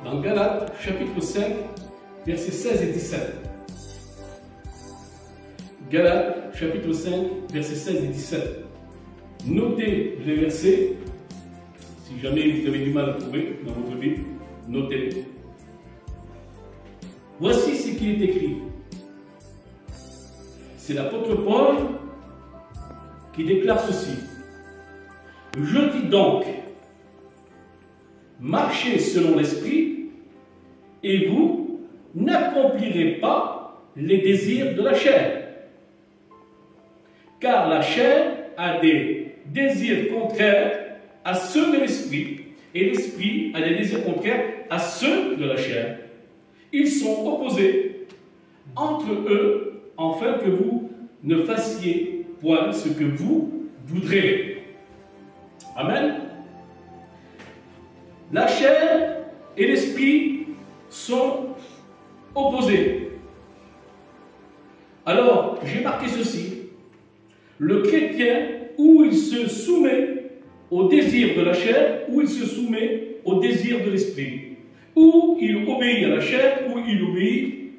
dans Galates, chapitre 5, versets 16 et 17. Galates, chapitre 5, versets 16 et 17. Notez les versets. Si jamais vous avez du mal à trouver dans votre Bible, notez-les. Voici ce qui est écrit. C'est l'apôtre Paul qui déclare ceci. Je dis donc, marchez selon l'esprit, et vous n'accomplirez pas les désirs de la chair. Car la chair a des désirs contraires à ceux de l'esprit, et l'esprit a des désirs contraires à ceux de la chair. Ils sont opposés entre eux, afin que vous ne fassiez point ce que vous voudrez. Amen. La chair et l'esprit sont opposés. Alors, j'ai marqué ceci. Le chrétien, où il se soumet au désir de la chair, ou il se soumet au désir de l'esprit. Ou il obéit à la chair, ou il obéit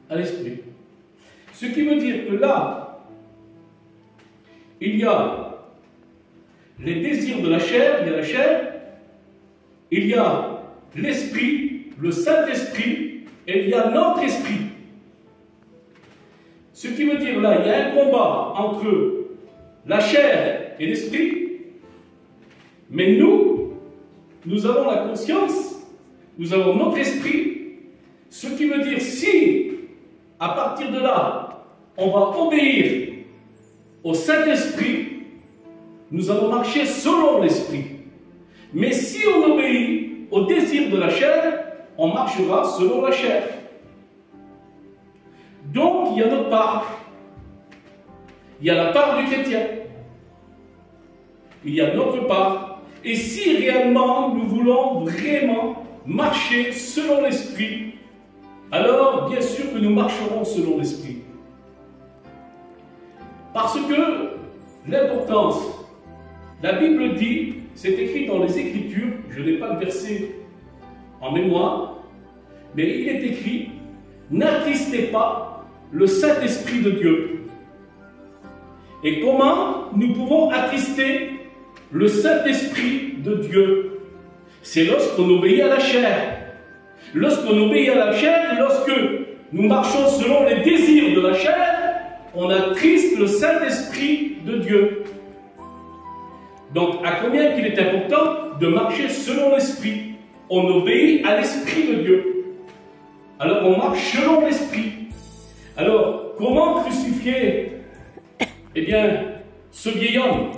à l'esprit. Ce qui veut dire que là, il y a les désirs de la chair, il y a la chair, il y a l'esprit, le Saint-Esprit, et il y a notre esprit. Ce qui veut dire là, il y a un combat entre la chair et l'esprit, mais nous avons la conscience, nous avons notre esprit, ce qui veut dire si, à partir de là, on va obéir au Saint-Esprit, nous allons marcher selon l'esprit. Mais si on obéit au désir de la chair, on marchera selon la chair. Donc, il y a notre part. Il y a la part du chrétien. Il y a notre part. Et si réellement nous voulons vraiment marcher selon l'esprit, alors bien sûr que nous marcherons selon l'esprit. Parce que l'importance, la Bible dit, c'est écrit dans les Écritures, je n'ai pas le verset en mémoire, mais il est écrit, n'attristez pas le Saint-Esprit de Dieu. Et comment nous pouvons attrister le Saint-Esprit de Dieu? C'est lorsqu'on obéit à la chair. Lorsqu'on obéit à la chair, lorsque nous marchons selon les désirs de la chair, on attriste le Saint-Esprit de Dieu. Donc, à combien qu'il est important de marcher selon l'Esprit? On obéit à l'Esprit de Dieu. Alors, on marche selon l'Esprit. Alors, comment crucifier, eh bien, ce vieil homme?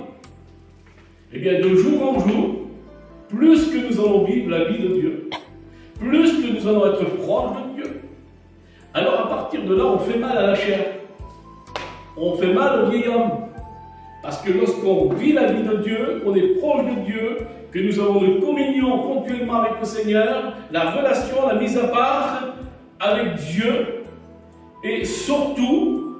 Eh bien, de jour en jour, plus que nous allons vivre la vie de Dieu, plus que nous allons être proches de Dieu, alors à partir de là, on fait mal à la chair. On fait mal au vieil homme. Parce que lorsqu'on vit la vie de Dieu, qu'on est proche de Dieu, que nous avons une communion continuellement avec le Seigneur, la relation, la mise à part avec Dieu, et surtout,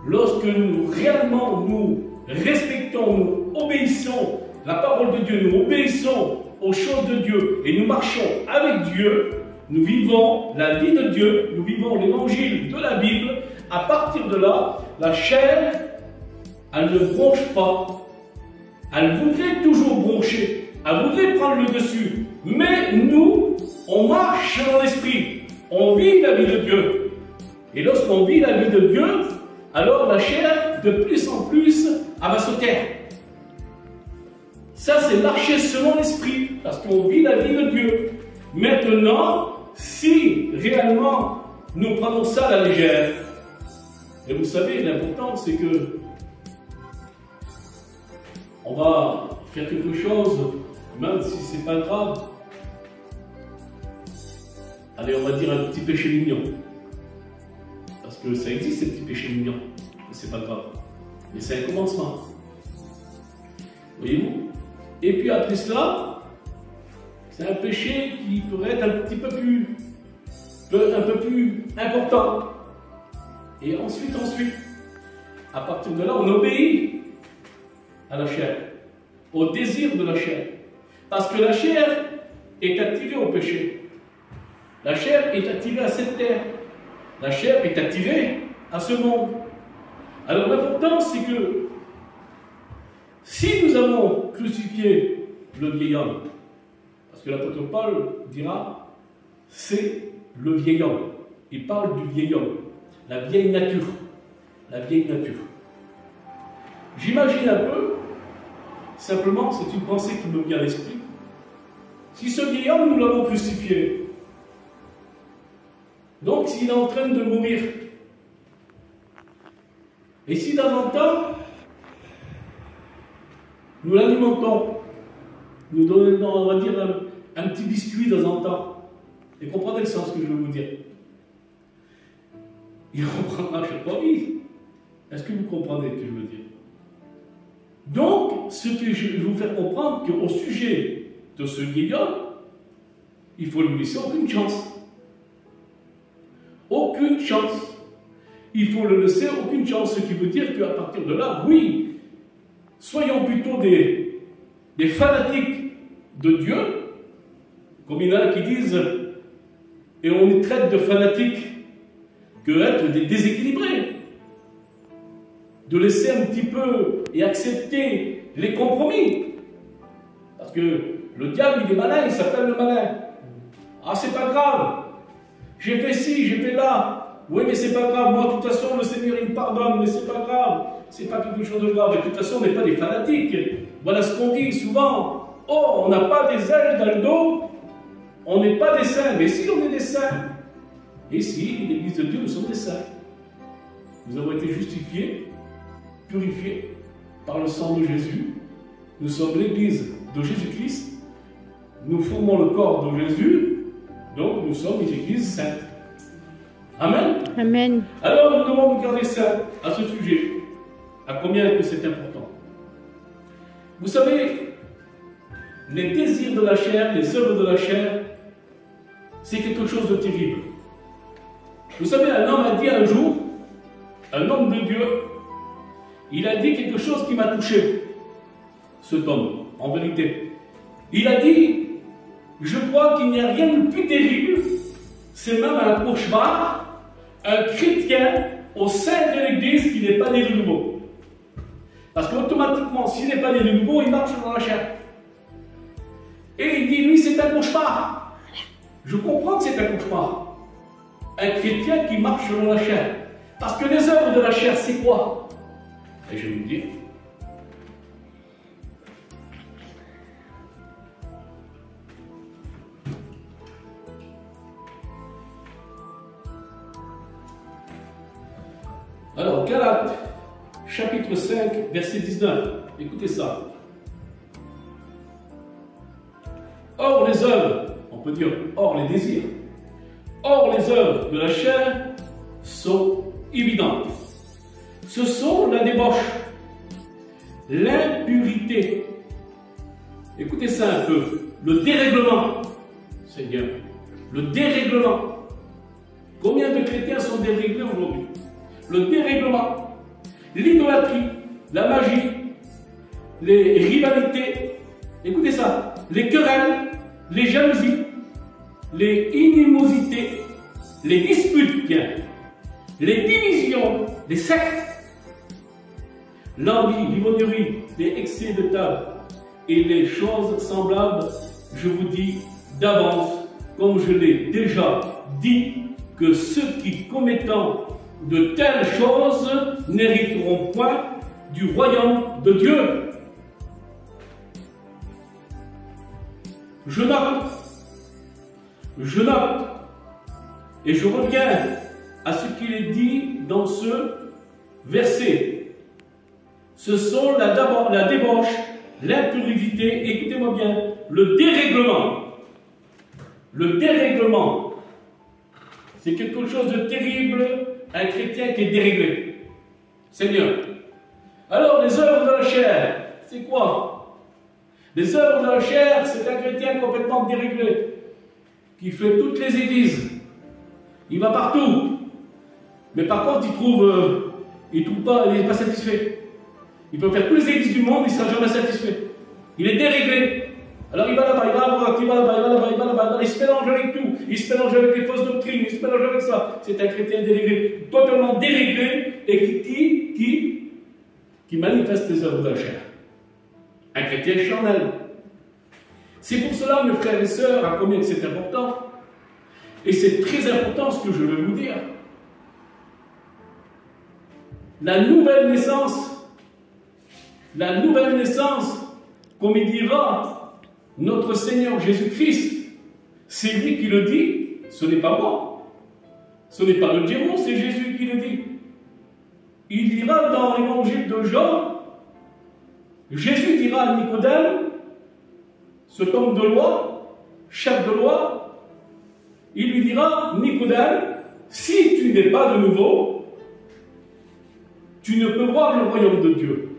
lorsque nous réellement nous respectons, nous obéissons la parole de Dieu, nous obéissons aux choses de Dieu et nous marchons avec Dieu, nous vivons la vie de Dieu, nous vivons l'évangile de la Bible. À partir de là, la chair, elle ne bronche pas. Elle voudrait toujours broncher. Elle voudrait prendre le dessus. Mais nous, on marche dans l'esprit. On vit la vie de Dieu. Et lorsqu'on vit la vie de Dieu, alors la chair, de plus en plus, elle va se taire. Ça, c'est marcher selon l'esprit. Parce qu'on vit la vie de Dieu. Maintenant, si réellement nous prenons ça à la légère, et vous savez, l'important, c'est que on va faire quelque chose, même si ce n'est pas grave. Allez, on va dire un petit péché mignon. Parce que ça existe, ces petits péchés mignons. Mais ce n'est pas grave. Mais c'est un commencement. Voyez-vous? Et puis après cela, c'est un péché qui pourrait être un petit peu plus, un peu plus important. Et ensuite, à partir de là, on obéit à la chair, au désir de la chair. Parce que la chair, est attirée au péché. La chair est attirée à cette terre. La chair est attirée à ce monde. Alors l'important, c'est que si nous avons crucifié le vieil homme, parce que l'apôtre Paul dira, c'est le vieil homme. Il parle du vieil homme, la vieille nature. La vieille nature. J'imagine un peu, simplement, c'est une pensée qui me vient à l'esprit, si ce vieil homme, nous l'avons crucifié, donc s'il est en train de mourir, et si dans un temps, nous l'alimentons, nous donnons, on va dire, un petit biscuit dans un temps, et comprenez le sens que je veux vous dire. Il reprendra chaque fois vie. Est-ce que vous comprenez ce que je veux dire? Donc, ce que je vais vous faire comprendre, qu'au sujet de ce vieil homme, il faut lui laisser aucune chance. Aucune chance. Il faut le laisser aucune chance, ce qui veut dire qu'à partir de là, oui, soyons plutôt des fanatiques de Dieu, comme il y en a qui disent, et on les traite de fanatiques, que être des déséquilibrés. De laisser un petit peu et accepter les compromis. Parce que le diable, il est malin, il s'appelle le malin. Ah, c'est pas grave. J'ai fait ci, j'ai fait là. Oui, mais c'est pas grave. Moi, de toute façon, le Seigneur, il me pardonne, mais c'est pas grave. C'est pas quelque chose de grave. Et de toute façon, on n'est pas des fanatiques. Voilà ce qu'on dit souvent. Oh, on n'a pas des ailes dans le dos. On n'est pas des saints. Mais si, on est des saints. Et si, l'Église de Dieu, nous sommes des saints. Nous avons été justifiés, purifiés par le sang de Jésus. Nous sommes l'Église de Jésus-Christ. Nous formons le corps de Jésus. Donc, nous sommes une Église sainte. Amen. Amen. Alors, nous devons nous garder saints à ce sujet. À combien que c'est important. Vous savez, les désirs de la chair, les œuvres de la chair, c'est quelque chose de terrible. Vous savez, un homme a dit un jour, un homme de Dieu, il a dit quelque chose qui m'a touché, cet homme, en vérité. Il a dit, je crois qu'il n'y a rien de plus terrible, c'est même un cauchemar, un chrétien au sein de l'Église qui n'est pas né de nouveau. Parce qu'automatiquement, s'il n'est pas né de nouveau, il marche dans la chair. Et il dit, lui, c'est un cauchemar. Je comprends que c'est un cauchemar. Un chrétien qui marche dans la chair. Parce que les œuvres de la chair, c'est quoi? Et je vais vous dire. Alors, Galates, chapitre 5, verset 19. Écoutez ça. Or, les œuvres, on peut dire, or les désirs. Or, les œuvres de la chair sont évidentes. Ce sont la débauche, l'impurité. Écoutez ça un peu. Le dérèglement, Seigneur. Le dérèglement. Combien de chrétiens sont déréglés aujourd'hui? Le dérèglement, l'idolâtrie, la magie, les rivalités. Écoutez ça. Les querelles, les jalousies, les inimosités, les disputes, les divisions, les sectes, l'envie, l'ivrognerie, les excès de table et les choses semblables, je vous dis d'avance, comme je l'ai déjà dit, que ceux qui commettant de telles choses n'hériteront point du royaume de Dieu. Je note, et je reviens à ce qu'il est dit dans ce verset. Ce sont la débauche, l'impudicité, écoutez-moi bien, le dérèglement. Le dérèglement, c'est quelque chose de terrible, un chrétien qui est déréglé. Seigneur. Alors, les œuvres de la chair, c'est quoi? Les œuvres de la chair, c'est un chrétien complètement déréglé, qui fait toutes les églises. Il va partout. Mais par contre, il n'est pas satisfait. Il peut faire toutes les églises du monde, il ne sera jamais satisfait. Il est déréglé. Alors il va là-bas, il va à droite, il va là-bas, il va là-bas, là-dedans, il se mélange avec tout, il se mélange avec les fausses doctrines, il se mélange avec ça. C'est un chrétien déréglé, totalement déréglé, et qui manifeste les œuvres de la chair. Un chrétien charnel. C'est pour cela, mes frères et sœurs, à combien c'est important. Et c'est très important ce que je veux vous dire. La nouvelle naissance, comme il dira notre Seigneur Jésus-Christ, c'est lui qui le dit, ce n'est pas moi. Ce n'est pas le démon, c'est Jésus qui le dit. Il dira dans l'évangile de Jean, Jésus dira à Nicodème, cet homme de loi, chef de loi, il lui dira, Nicodème, si tu n'es pas de nouveau, tu ne peux voir le royaume de Dieu.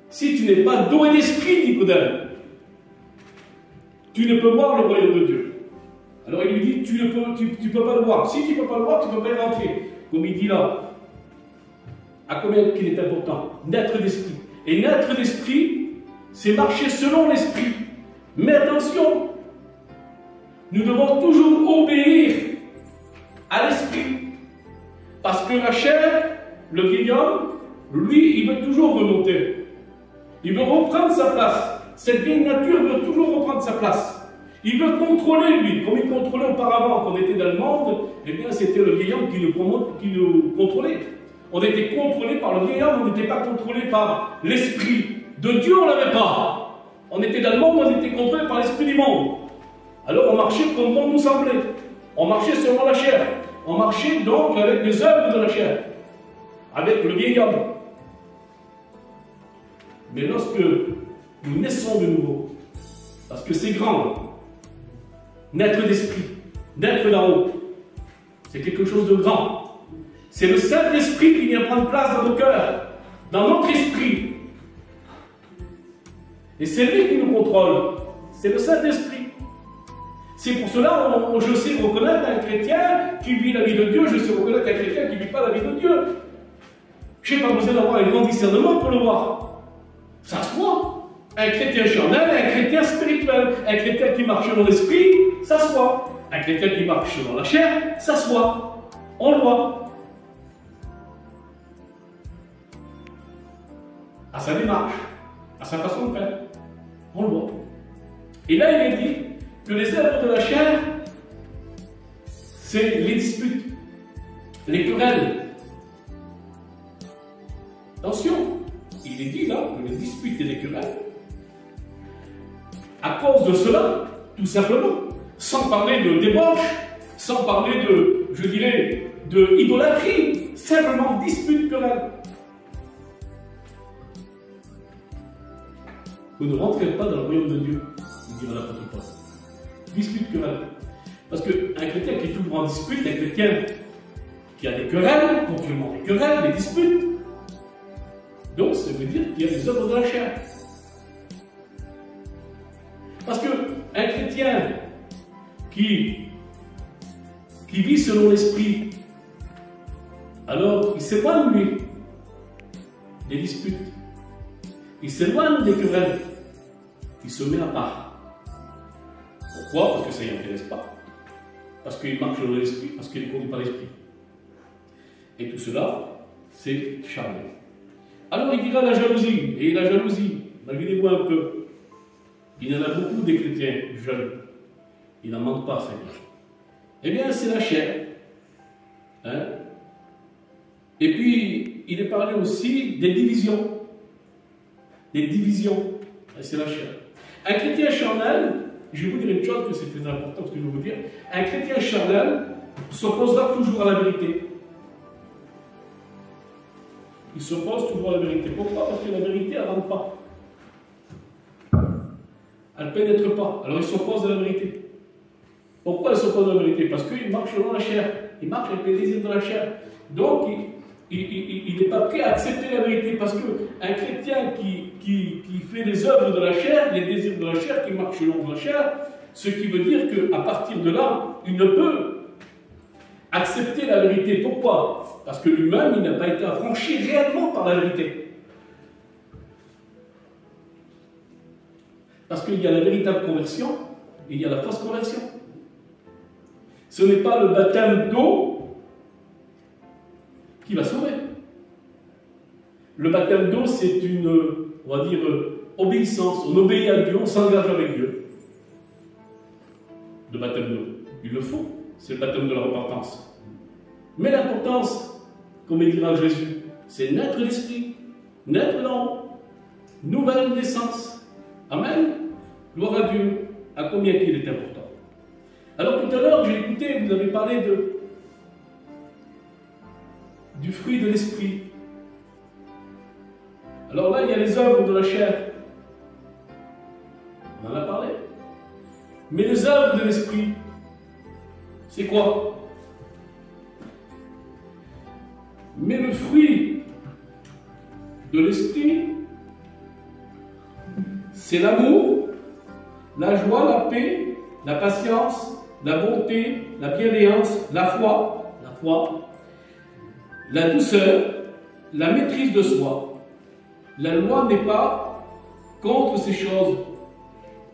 Si tu n'es pas doué d'esprit, Nicodème, tu ne peux voir le royaume de Dieu. Alors il lui dit, tu ne peux pas le voir. Si tu ne peux pas le voir, tu ne peux pas y rentrer. Comme il dit là, à combien qu'il est important, naître d'esprit. Et naître d'esprit, c'est marcher selon l'esprit. Mais attention, nous devons toujours obéir à l'esprit. Parce que la chair, le vieil homme, lui, il veut toujours remonter. Il veut reprendre sa place. Cette vieille nature veut toujours reprendre sa place. Il veut contrôler, lui, comme il contrôlait auparavant, quand on était dans le monde, eh bien, c'était le vieil homme qui nous contrôlait. On était contrôlé par le vieil homme, on n'était pas contrôlé par l'esprit. De Dieu, on ne l'avait pas. On était dans le monde, on était contrôlé par l'esprit du monde. Alors on marchait comme bon nous semblait. On marchait selon la chair. On marchait donc avec les œuvres de la chair. Avec le vieil homme. Mais lorsque nous naissons de nouveau, parce que c'est grand, naître d'esprit, naître d'en haut, c'est quelque chose de grand. C'est le Saint-Esprit qui vient prendre place dans nos cœurs, dans notre esprit. Et c'est lui qui nous contrôle. C'est le Saint-Esprit. C'est pour cela que je sais reconnaître un chrétien qui vit la vie de Dieu, je sais reconnaître un chrétien qui ne vit pas la vie de Dieu. Je n'ai pas besoin d'avoir un grand discernement pour le voir. Ça se voit. Un chrétien charnel, un chrétien spirituel, un chrétien qui marche dans l'esprit, ça se voit. Un chrétien qui marche dans la chair, ça se voit. On le voit. À sa démarche, à sa façon de faire. On le voit. Et là, il est dit que les œuvres de la chair, c'est les disputes, les querelles. Attention, il est dit là que les disputes et les querelles, à cause de cela, tout simplement, sans parler de débauche, sans parler de, je dirais, de idolâtrie, simplement disputes, querelles. Vous ne rentrez pas dans le royaume de Dieu, il dira l'apôtre Paul. Dispute, querelle. Parce qu'un chrétien qui est toujours en dispute, un chrétien qui a des querelles, continuellement des querelles, des disputes, donc ça veut dire qu'il y a des œuvres de la chair. Parce qu'un chrétien qui vit selon l'esprit, alors il s'éloigne, lui, des disputes. Il s'éloigne des querelles. Il se met à part. Pourquoi? Parce que ça ne l'intéresse pas. Parce qu'il marche dans l'esprit, parce qu'il est conduit par l'esprit. Et tout cela, c'est charnel. Alors il dira la jalousie. Et la jalousie, imaginez-vous un peu. Il y en a beaucoup des chrétiens jaloux. Il n'en manque pas, Seigneur. Eh bien, c'est la chair. Hein? Et puis, il est parlé aussi des divisions. Des divisions. C'est la chair. Un chrétien charnel, je vais vous dire une chose que c'est très important, ce que je vais vous dire. Un chrétien charnel s'opposera toujours à la vérité. Il s'oppose toujours à la vérité. Pourquoi? Parce que la vérité, elle ne rentre pas. Elle ne pénètre pas. Alors il s'oppose à la vérité. Pourquoi il s'oppose à la vérité? Parce qu'il marche dans la chair. Il marche avec les désirs de la chair. Donc, il n'est pas prêt à accepter la vérité. Parce qu'un chrétien qui fait les œuvres de la chair, les désirs de la chair, qui marche selon la chair, ce qui veut dire qu'à partir de là, il ne peut accepter la vérité. Pourquoi? Parce que lui-même, il n'a pas été affranchi réellement par la vérité. Parce qu'il y a la véritable conversion il y a la fausse conversion. Ce n'est pas le baptême d'eau qui va sauver. Le baptême d'eau, c'est une, on va dire, obéissance. On obéit à Dieu, on s'engage avec Dieu. Le baptême d'eau, il le faut. C'est le baptême de la repentance. Mais l'importance, comme il dira Jésus, c'est naître l'esprit, naître dans nouvelle naissance. Amen. Gloire à Dieu. À combien il est important. Alors tout à l'heure, j'ai écouté, vous avez parlé du fruit de l'esprit. Alors là, il y a les œuvres de la chair. On en a parlé. Mais les œuvres de l'esprit, c'est quoi? Mais le fruit de l'esprit, c'est l'amour, la joie, la paix, la patience, la bonté, la bienveillance, la foi, la douceur, la maîtrise de soi. La loi n'est pas contre ces choses.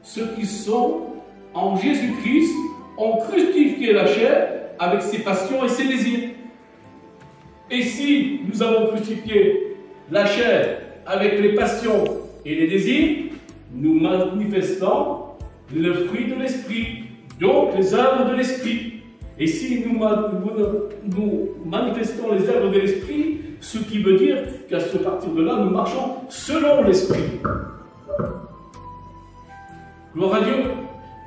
Ceux qui sont en Jésus-Christ ont crucifié la chair avec ses passions et ses désirs. Et si nous avons crucifié la chair avec les passions et les désirs, nous manifestons le fruit de l'esprit, donc les œuvres de l'esprit. Et si nous manifestons les œuvres de l'esprit, ce qui veut dire qu'à ce partir de là, nous marchons selon l'esprit. Gloire à Dieu,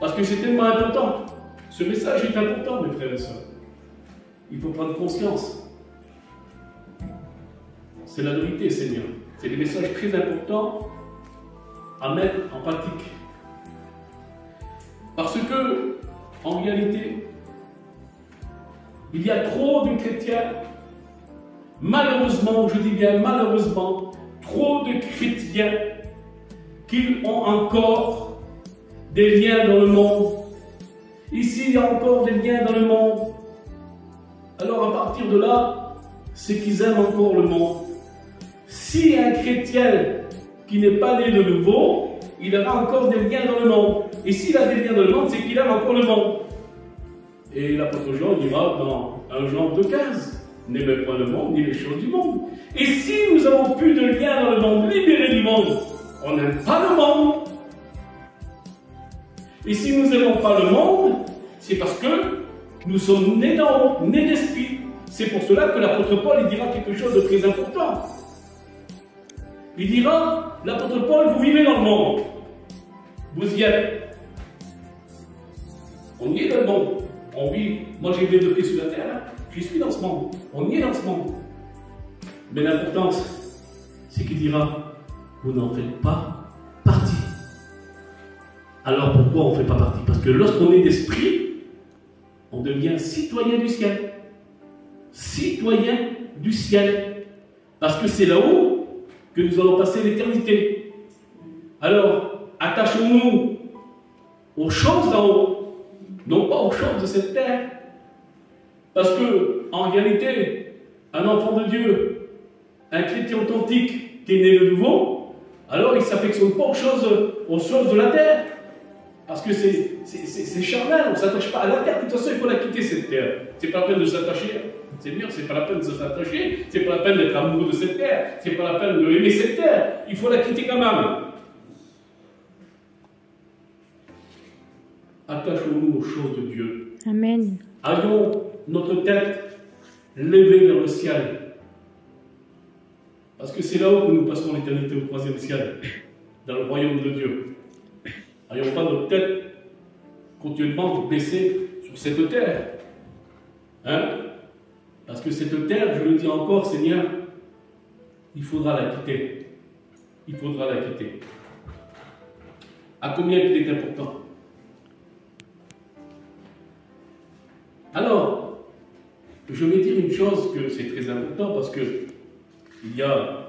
parce que c'est tellement important. Ce message est important, mes frères et sœurs. Il faut prendre conscience. C'est la vérité, Seigneur. C'est des messages très importants à mettre en pratique. Parce que, en réalité, il y a trop de chrétiens, malheureusement, je dis bien malheureusement, trop de chrétiens qui ont encore des liens dans le monde. Ici, il y a encore des liens dans le monde. Alors, à partir de là, c'est qu'ils aiment encore le monde. Si un chrétien qui n'est pas né de nouveau, il aura encore des liens dans le monde. Et s'il a des liens dans le monde, c'est qu'il aime encore le monde. Et l'apôtre Jean dira dans 1 Jean 2,15, n'aimez pas le monde ni les choses du monde. Et si nous avons plus de liens dans le monde, libérés du monde, on n'aime pas le monde. Et si nous n'aimons pas le monde, c'est parce que nous sommes nés d'en haut, nés d'esprit. C'est pour cela que l'apôtre Paul il dira quelque chose de très important. Il dira, l'apôtre Paul, vous vivez dans le monde. Vous y êtes. On y est dans le monde. On vit, moi j'ai les deux pieds sur la terre, hein. Je suis dans ce monde. On y est dans ce monde. Mais l'importance, c'est qu'il dira, vous n'en faites pas partie. Alors pourquoi on ne fait pas partie? Parce que lorsqu'on est d'esprit, on devient citoyen du ciel. Citoyen du ciel. Parce que c'est là-haut que nous allons passer l'éternité. Alors, attachons-nous aux choses d'en haut, non pas aux choses de cette terre. Parce que, en réalité, un enfant de Dieu, un chrétien authentique qui est né de nouveau, alors il ne s'affectionne pas aux choses de la terre. Parce que c'est charnel, on ne s'attache pas à la terre. De toute façon, il faut la quitter cette terre. C'est pas la peine de s'attacher. C'est bien, c'est pas la peine de s'attacher. C'est pas la peine d'être amoureux de cette terre. C'est pas la peine de aimer cette terre. Il faut la quitter quand même. Attachons-nous aux choses de Dieu. Amen. Ayons notre tête levée vers le ciel. Parce que c'est là-haut que nous passerons l'éternité au 3e ciel, dans le royaume de Dieu. N'ayons pas notre tête continuellement baissée sur cette terre. Hein? Parce que cette terre, je le dis encore, Seigneur, il faudra la quitter. Il faudra la quitter. À combien il est important? Alors, je vais dire une chose que c'est très important parce que il y a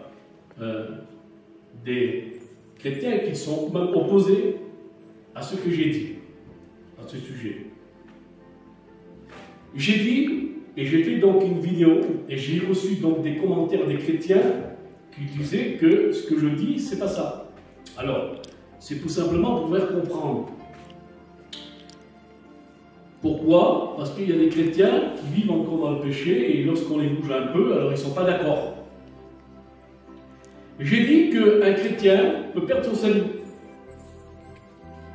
des chrétiens qui sont même opposés à ce que j'ai dit, à ce sujet. J'ai dit, et j'ai fait donc une vidéo, et j'ai reçu donc des commentaires des chrétiens qui disaient que ce que je dis, c'est pas ça. Alors, c'est tout simplement pour faire comprendre Pourquoi? Parce qu'il y a des chrétiens qui vivent encore dans le péché et lorsqu'on les bouge un peu, alors ils ne sont pas d'accord. J'ai dit qu'un chrétien peut perdre son salut.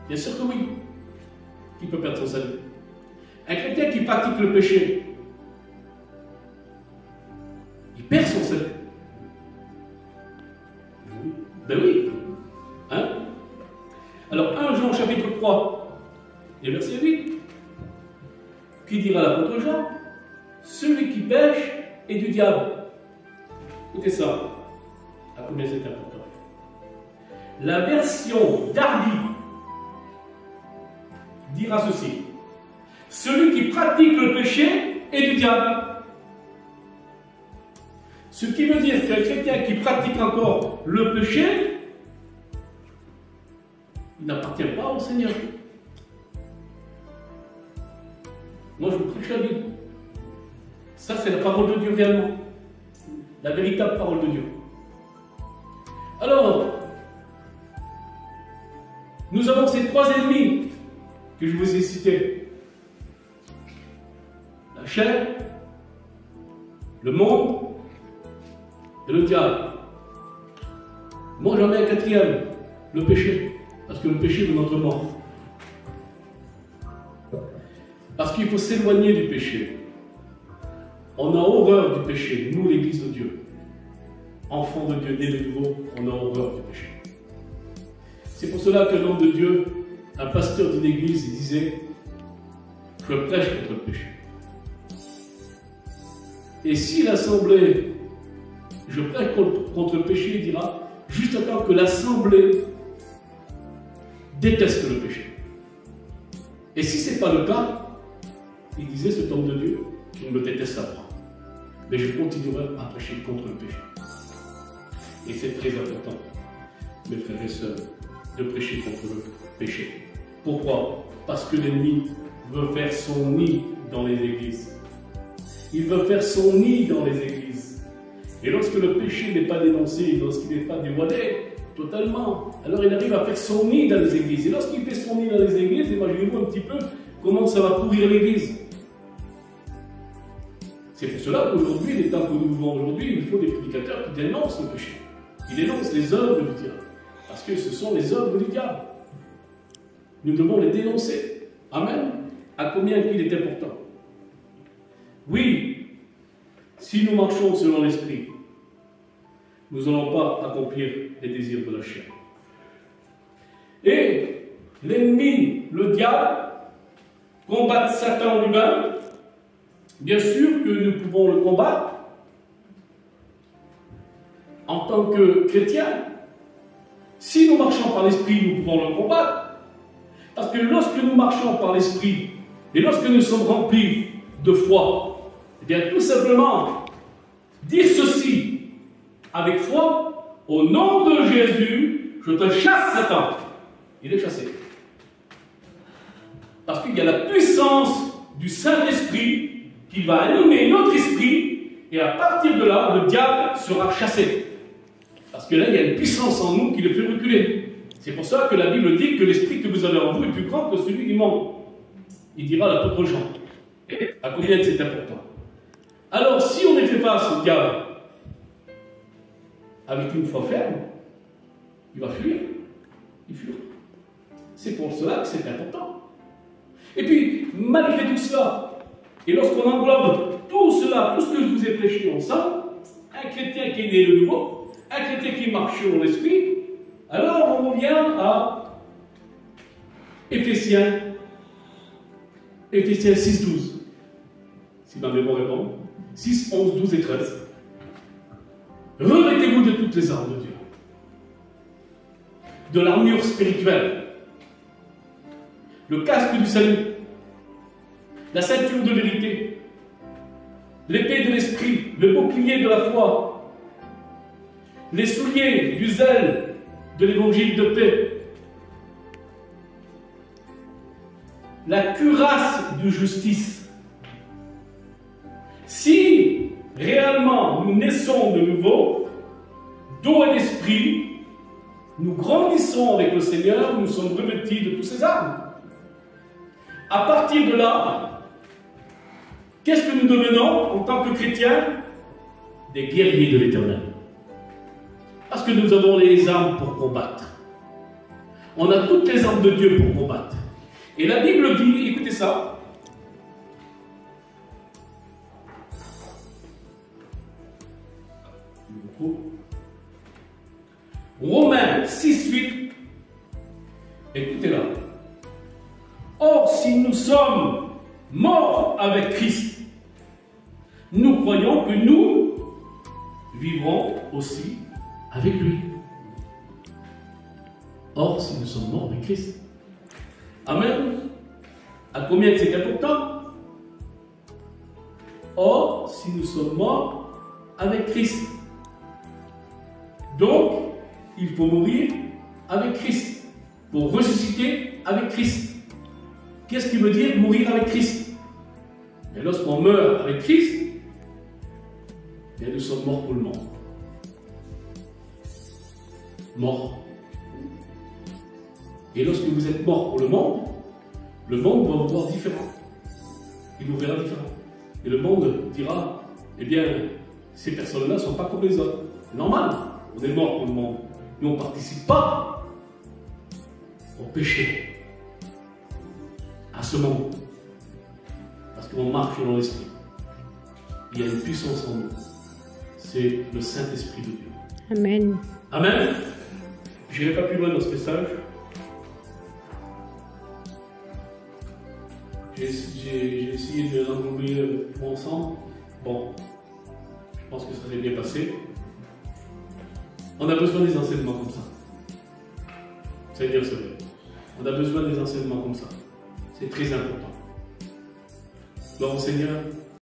Bien sûr que oui, il peut perdre son salut. Un chrétien qui pratique le péché, il perd son salut. Ben oui. Hein? Alors 1 Jean chapitre 3 et verset 8. Qui dira l'apôtre Jean? Celui qui pêche est du diable. Écoutez ça. À combien c'est important. La version Darby dira ceci. Celui qui pratique le péché est du diable. Ce qui veut dire qu'un chrétien qui pratique encore le péché, il n'appartient pas au Seigneur. Moi, je vous prêche la Bible. Ça, c'est la parole de Dieu réellement. La véritable parole de Dieu. Alors, nous avons ces trois ennemis que je vous ai cités. La chair, le monde et le diable. Moi, j'en mets un quatrième, le péché. Parce que le péché veut notre mort. Parce qu'il faut s'éloigner du péché. On a horreur du péché, nous l'Église de Dieu. Enfants de Dieu, nés de nouveau, on a horreur du péché. C'est pour cela qu'un homme de Dieu, un pasteur d'une église, il disait « Je prêche contre le péché ». Et si l'assemblée, je prêche contre le péché, il dira « Juste à temps que l'assemblée déteste le péché ». Et si ce n'est pas le cas, il disait cet homme de Dieu qu'il me déteste à moi. Mais je continuerai à prêcher contre le péché. Et c'est très important, mes frères et sœurs, de prêcher contre le péché. Pourquoi? Parce que l'ennemi veut faire son nid dans les églises. Il veut faire son nid dans les églises. Et lorsque le péché n'est pas dénoncé, lorsqu'il n'est pas dévoilé totalement, alors il arrive à faire son nid dans les églises. Et lorsqu'il fait son nid dans les églises, imaginez-vous un petit peu comment ça va pourrir l'église. C'est pour cela qu'aujourd'hui, les temps que nous vivons aujourd'hui, il faut des prédicateurs qui dénoncent le péché. Ils dénoncent les œuvres du diable. Parce que ce sont les œuvres du diable. Nous devons les dénoncer. Amen. À combien il est important. Oui, si nous marchons selon l'esprit, nous n'allons pas accomplir les désirs de la chair. Et l'ennemi, le diable, combat Satan lui-même. Bien sûr que nous pouvons le combattre en tant que chrétiens. Si nous marchons par l'esprit, nous pouvons le combattre. Parce que lorsque nous marchons par l'esprit et lorsque nous sommes remplis de foi, eh bien tout simplement dire ceci avec foi, au nom de Jésus, je te chasse Satan. Il est chassé. Parce qu'il y a la puissance du Saint-Esprit qui va animer notre esprit et à partir de là, le diable sera chassé. Parce que là, il y a une puissance en nous qui le fait reculer. C'est pour ça que la Bible dit que l'esprit que vous avez en vous est plus grand que celui du monde. Il dira l'apôtre Jean. À combien c'est important. Alors, si on est fait face au diable avec une foi ferme, il va fuir. Il fuira. C'est pour cela que c'est important. Et puis, malgré tout cela, et lorsqu'on englobe tout cela, tout ce que je vous ai prêché ensemble, un chrétien qui est né de nouveau, un chrétien qui marche dans l'esprit, alors on revient à Éphésiens 6, 12. Si ma mémoire est bonne. 6, 11, 12 et 13. Revêtez-vous de toutes les armes de Dieu. De l'armure spirituelle. Le casque du salut. La ceinture de vérité. L'épée de l'esprit. Le bouclier de la foi. Les souliers du zèle de l'évangile de paix. La cuirasse de justice. Si réellement nous naissons de nouveau, d'eau et d'esprit, nous grandissons avec le Seigneur, nous sommes revêtis de toutes ces armes. À partir de là, qu'est-ce que nous devenons en tant que chrétiens? Des guerriers de l'Éternel. Parce que nous avons les armes pour combattre. On a toutes les armes de Dieu pour combattre. Et la Bible dit, écoutez ça. Romains 6, 8. Écoutez-la. Or, si nous sommes morts avec Christ, nous croyons que nous vivrons aussi avec lui. Or, si nous sommes morts avec Christ. Amen. À combien c'est important? Or, si nous sommes morts avec Christ. Donc, il faut mourir avec Christ. Pour ressusciter avec Christ. Qu'est-ce qui veut dire mourir avec Christ? Et lorsqu'on meurt avec Christ, bien, nous sommes morts pour le monde. Morts. Et lorsque vous êtes mort pour le monde va vous voir différent. Il vous verra différent. Et le monde dira, eh bien, ces personnes-là ne sont pas comme les autres. C'est normal, on est mort pour le monde. Nous, on ne participe pas au péché, à ce monde. Parce qu'on marche dans l'esprit. Il y a une puissance en nous. C'est le Saint-Esprit de Dieu. Amen. Amen. Je n'irai pas plus loin dans ce message. J'ai essayé de l'englober tout ensemble. Bon, je pense que ça s'est bien passé. On a besoin des enseignements comme ça. Seigneur, c'est vrai. On a besoin des enseignements comme ça. C'est très important. Donc, Seigneur,